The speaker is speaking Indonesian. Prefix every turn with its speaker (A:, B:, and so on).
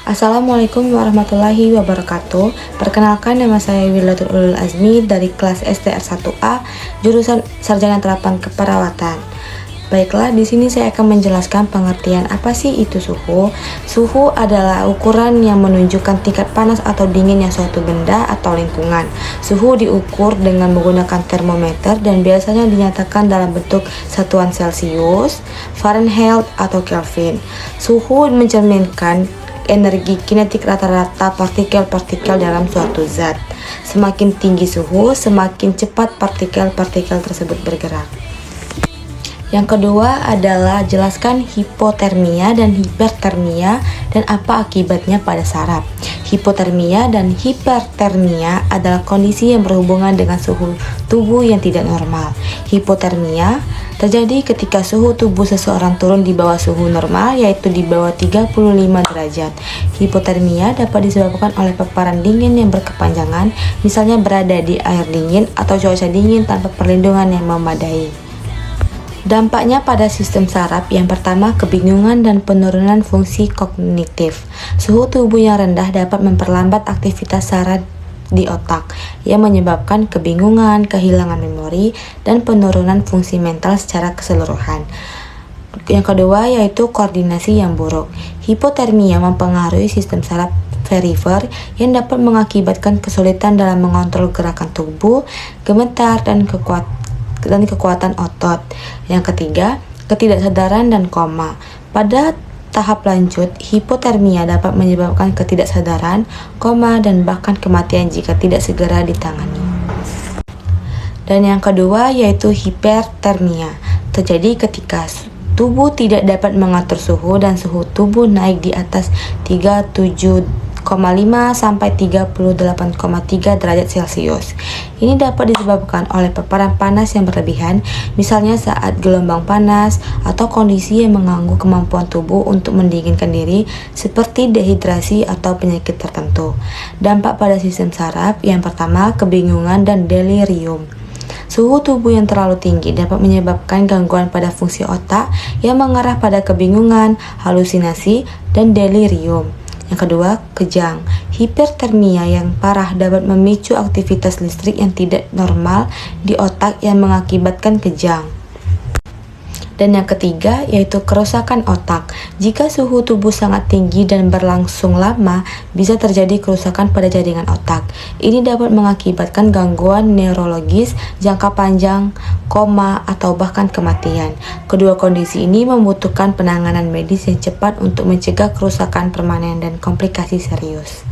A: Assalamualaikum warahmatullahi wabarakatuh. Perkenalkan, nama saya Wilatul Ulul Azmi dari kelas STR 1A, jurusan Sarjana Terapan Keperawatan. Baiklah, di sini saya akan menjelaskan pengertian apa sih itu suhu. Suhu adalah ukuran yang menunjukkan tingkat panas atau dinginnya suatu benda atau lingkungan. Suhu diukur dengan menggunakan termometer dan biasanya dinyatakan dalam bentuk satuan Celcius, Fahrenheit, atau Kelvin. Suhu mencerminkan energi kinetik rata-rata partikel-partikel dalam suatu zat. Semakin tinggi suhu, semakin cepat partikel-partikel tersebut bergerak. Yang kedua adalah jelaskan hipotermia dan hipertermia dan apa akibatnya pada saraf. Hipotermia dan hipertermia adalah kondisi yang berhubungan dengan suhu tubuh yang tidak normal. Hipotermia terjadi ketika suhu tubuh seseorang turun di bawah suhu normal, yaitu di bawah 35 derajat. Hipotermia dapat disebabkan oleh paparan dingin yang berkepanjangan, misalnya berada di air dingin atau cuaca dingin tanpa perlindungan yang memadai. Dampaknya pada sistem saraf, yang pertama kebingungan dan penurunan fungsi kognitif. Suhu tubuh yang rendah dapat memperlambat aktivitas saraf di otak, yang menyebabkan kebingungan, kehilangan memori, dan penurunan fungsi mental secara keseluruhan. Yang kedua yaitu koordinasi yang buruk. Hipotermia mempengaruhi sistem saraf perifer yang dapat mengakibatkan kesulitan dalam mengontrol gerakan tubuh, gemetar, dan kekuatan otot. Yang ketiga, ketidaksadaran dan koma. Pada tahap lanjut, hipotermia dapat menyebabkan ketidaksadaran, koma, dan bahkan kematian jika tidak segera ditangani. Dan yang kedua yaitu hipertermia. Terjadi ketika tubuh tidak dapat mengatur suhu dan suhu tubuh naik di atas 37,5 sampai 38,3 derajat Celcius. Ini dapat disebabkan oleh paparan panas yang berlebihan, misalnya saat gelombang panas atau kondisi yang mengganggu kemampuan tubuh untuk mendinginkan diri seperti dehidrasi atau penyakit tertentu. Dampak pada sistem saraf, yang pertama kebingungan dan delirium. Suhu tubuh yang terlalu tinggi dapat menyebabkan gangguan pada fungsi otak yang mengarah pada kebingungan, halusinasi, dan delirium. Yang kedua, kejang. Hipertermia yang parah dapat memicu aktivitas listrik yang tidak normal di otak yang mengakibatkan kejang. Dan yang ketiga yaitu kerusakan otak. Jika suhu tubuh sangat tinggi dan berlangsung lama, bisa terjadi kerusakan pada jaringan otak. Ini dapat mengakibatkan gangguan neurologis jangka panjang, koma, atau bahkan kematian. Kedua kondisi ini membutuhkan penanganan medis yang cepat untuk mencegah kerusakan permanen dan komplikasi serius.